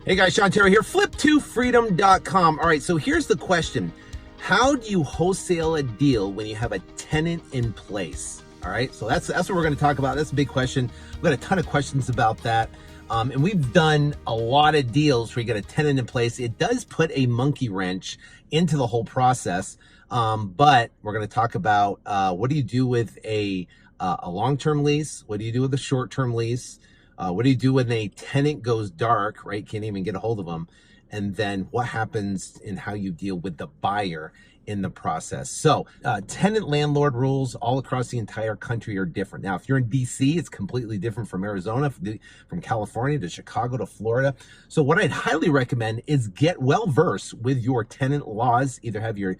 Hey guys, Sean Terry here, Flip2Freedom.com. All right, so here's the question. How do you wholesale a deal when you have a tenant in place? All right, so that's what we're going to talk about. That's a big question. We've got a ton of questions about that. And we've done a lot of deals where you get a tenant in place. It does put a monkey wrench into the whole process. But we're going to talk about what do you do with a long-term lease? What do you do with a short-term lease? What do you do when a tenant goes dark, right? Can't even get a hold of them. And then what happens in how you deal with the buyer in the process. So tenant landlord rules all across the entire country are different. Now, if you're in DC, it's completely different from Arizona, from California to Chicago to Florida. So what I'd highly recommend is get well versed with your tenant laws. Either have your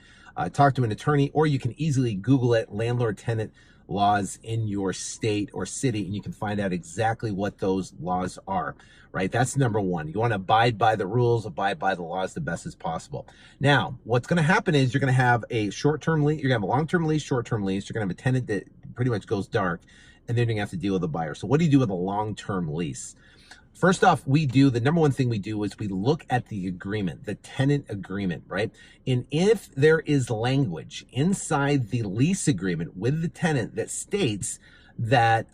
talk to an attorney, or you can easily Google it, landlord tenant laws in your state or city, and you can find out exactly what those laws are, right? That's number one. You want to abide by the rules, abide by the laws the best as possible. Now, what's going to happen is you're going to have a short-term lease, you're going to have a long-term lease, short-term lease, you're going to have a tenant that pretty much goes dark, and then you're going to have to deal with a buyer. So what do you do with a long-term lease? First off, the number one thing we do is we look at the agreement, the tenant agreement, right? And if there is language inside the lease agreement with the tenant that states that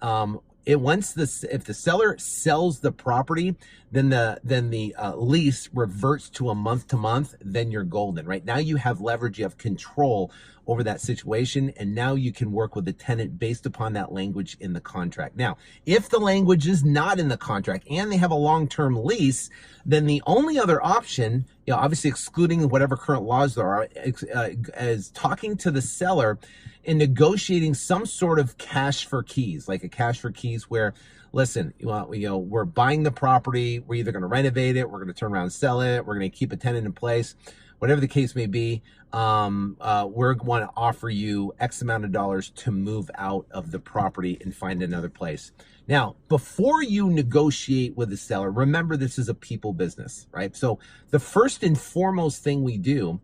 if the seller sells the property, then the lease reverts to a month to month, then you're golden, right? Now you have leverage, you have control over that situation, and now you can work with the tenant based upon that language in the contract. Now, if the language is not in the contract and they have a long-term lease, then the only other option, obviously excluding whatever current laws there are, is talking to the seller and negotiating some sort of cash for keys, like a cash for keys where, listen, we're buying the property, we're either going to renovate it, we're going to turn around and sell it, we're going to keep a tenant in place, whatever the case may be. We're going to offer you X amount of dollars to move out of the property and find another place. Now, before you negotiate with the seller, remember this is a people business, right? So the first and foremost thing we do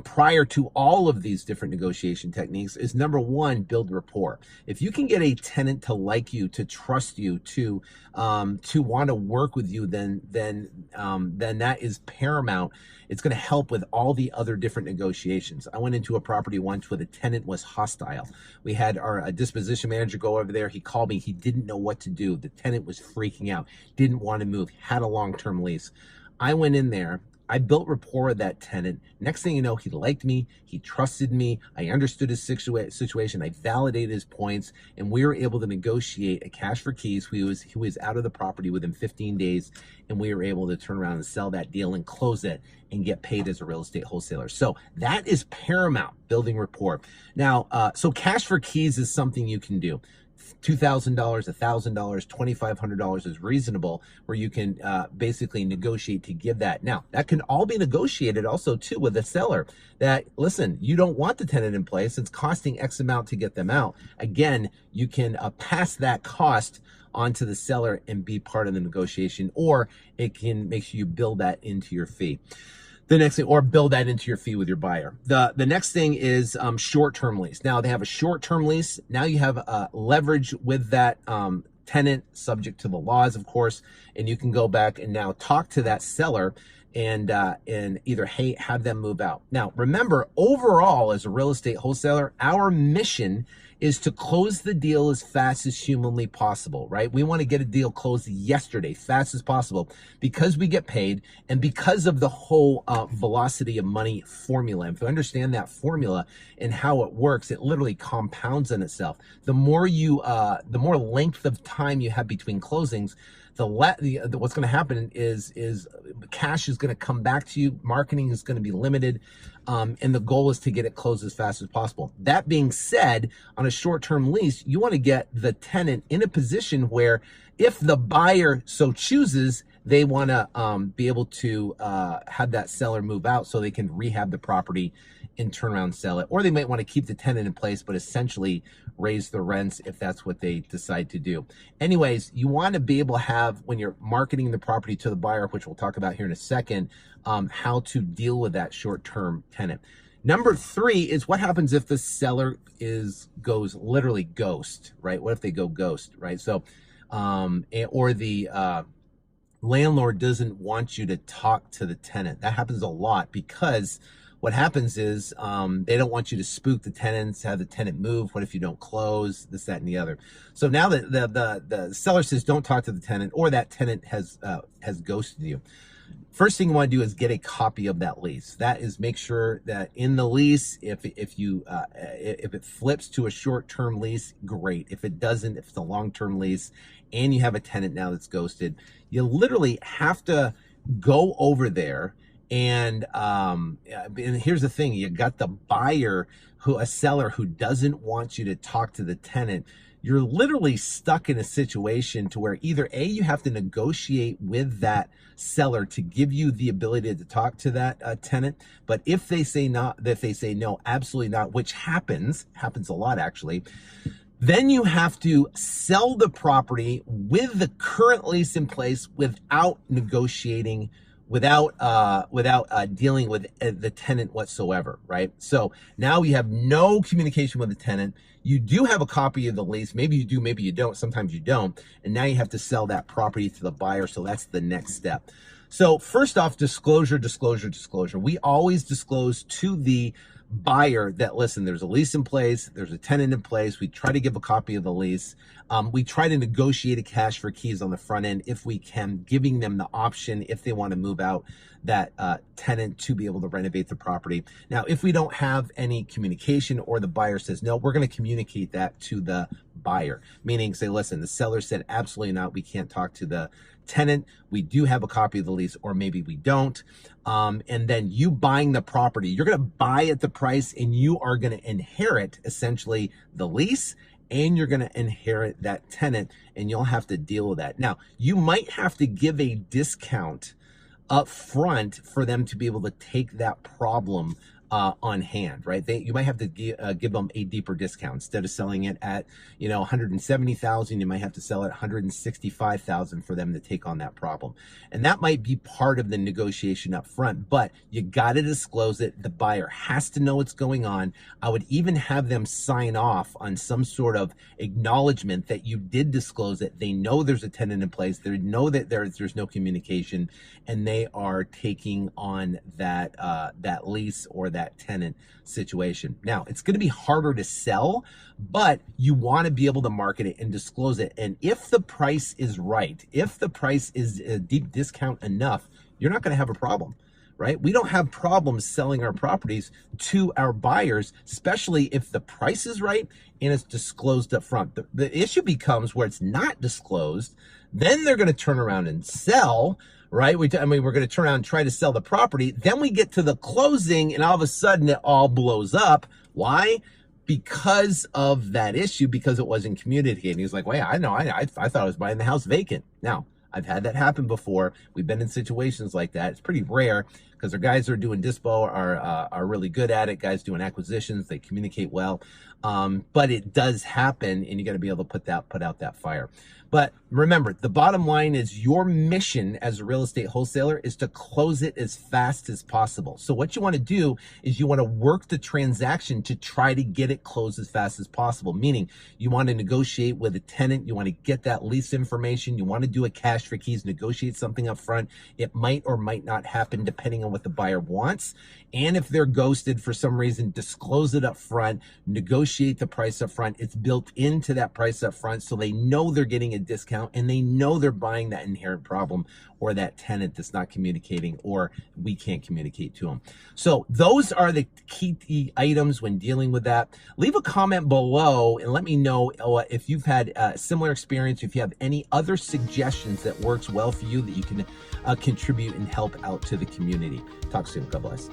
prior to all of these different negotiation techniques is, number one, build rapport. If you can get a tenant to like you, to trust you, to want to work with you, then that is paramount. It's going to help with all the other different negotiations. I went into a property once where the tenant was hostile. We had our disposition manager go over there. He called me. He didn't know what to do. The tenant was freaking out, didn't want to move, had a long-term lease. I went in there. I built rapport with that tenant. Next thing you know, he liked me, he trusted me, I understood his situation, I validated his points, and we were able to negotiate a cash for keys. He was out of the property within 15 days, and we were able to turn around and sell that deal and close it and get paid as a real estate wholesaler. So that is paramount, building rapport. Now, so cash for keys is something you can do. $2,000, $1,000, $2,500 is reasonable, where you can basically negotiate to give that. Now, that can all be negotiated also too with the seller, that, listen, you don't want the tenant in place, it's costing X amount to get them out. Again, you can pass that cost onto the seller and be part of the negotiation, or it can make sure you build that into your fee. The next thing, or build that into your fee with your buyer. The next thing is short-term lease. Now they have a short-term lease. Now you have leverage with that tenant, subject to the laws, of course, and you can go back and now talk to that seller and either have them move out. Now, remember, overall, as a real estate wholesaler, our mission is to close the deal as fast as humanly possible, right? We want to get a deal closed yesterday, fast as possible, because we get paid and because of the whole velocity of money formula. If you understand that formula and how it works, it literally compounds on itself. The more length of time you have between closings, what's going to happen is cash is going to come back to you. Marketing is going to be limited. And the goal is to get it closed as fast as possible. That being said, on a short-term lease, you want to get the tenant in a position where if the buyer so chooses, they want to be able to have that seller move out so they can rehab the property and turn around and sell it. Or they might want to keep the tenant in place, but essentially raise the rents if that's what they decide to do. Anyways, you want to be able to have, when you're marketing the property to the buyer, which we'll talk about here in a second, how to deal with that short-term tenant. Number 3 is what happens if the seller goes literally ghost, right? What if they go ghost, right? So, or the landlord doesn't want you to talk to the tenant. That happens a lot because what happens is they don't want you to spook the tenants, have the tenant move. What if you don't close? This, that, and the other. So now that the seller says don't talk to the tenant, or that tenant has ghosted you, first thing you want to do is get a copy of that lease. That is, make sure that in the lease, if it flips to a short-term lease, great. If it doesn't, if it's a long-term lease and you have a tenant now that's ghosted, you literally have to go over there. And here's the thing: you got the buyer, a seller who doesn't want you to talk to the tenant. You're literally stuck in a situation to where either A, you have to negotiate with that seller to give you the ability to talk to that tenant. But if they say no, absolutely not, which happens a lot actually, then you have to sell the property with the current lease in place without negotiating, without dealing with the tenant whatsoever, right? So now you have no communication with the tenant. You do have a copy of the lease. Maybe you do, maybe you don't. Sometimes you don't. And now you have to sell that property to the buyer. So that's the next step. So first off, disclosure. We always disclose to the buyer that, listen, there's a lease in place, there's a tenant in place. We try to give a copy of the lease. We try to negotiate a cash for keys on the front end if we can, giving them the option, if they want to move out, that tenant to be able to renovate the property. Now, if we don't have any communication, or the buyer says no, we're going to communicate that to the buyer, meaning say, listen, the seller said absolutely not, we can't talk to the tenant. We do have a copy of the lease, or maybe we don't. And then you buying the property, you're going to buy at the price, and you are going to inherit essentially the lease, and you're going to inherit that tenant, and you'll have to deal with that. Now, you might have to give a discount up front for them to be able to take that problem on hand, right? You might have to give them a deeper discount. Instead of selling it at, $170,000, you might have to sell it $165,000 for them to take on that problem. And that might be part of the negotiation up front, but you got to disclose it. The buyer has to know what's going on. I would even have them sign off on some sort of acknowledgement that you did disclose it. They know there's a tenant in place. They know that there's no communication, and they are taking on that lease or that tenant situation. Now, it's going to be harder to sell, but you want to be able to market it and disclose it. And if the price is right, if the price is a deep discount enough, you're not going to have a problem, right? We don't have problems selling our properties to our buyers, especially if the price is right and it's disclosed up front. The issue becomes where it's not disclosed. Then they're going to turn around and sell, right? We're going to turn around and try to sell the property. Then we get to the closing, and all of a sudden it all blows up. Why? Because of that issue, because it wasn't communicated. He's like, wait, I thought I was buying the house vacant. Now, I've had that happen before. We've been in situations like that. It's pretty rare, because our guys that are doing dispo are really good at it. Guys doing acquisitions, they communicate well. But it does happen, and you got to be able to put out that fire. But remember, the bottom line is your mission as a real estate wholesaler is to close it as fast as possible. So what you want to do is you want to work the transaction to try to get it closed as fast as possible, meaning you want to negotiate with a tenant. You want to get that lease information. You want to do a cash for keys, negotiate something up front. It might or might not happen depending on what the buyer wants. And if they're ghosted for some reason, disclose it up front, negotiate the price up front. It's built into that price up front, so they know they're getting a discount, and they know they're buying that inherent problem, or that tenant that's not communicating, or we can't communicate to them. So those are the key items when dealing with that. Leave a comment below and let me know if you've had a similar experience, if you have any other suggestions that works well for you that you can contribute and help out to the community. Talk soon. God bless.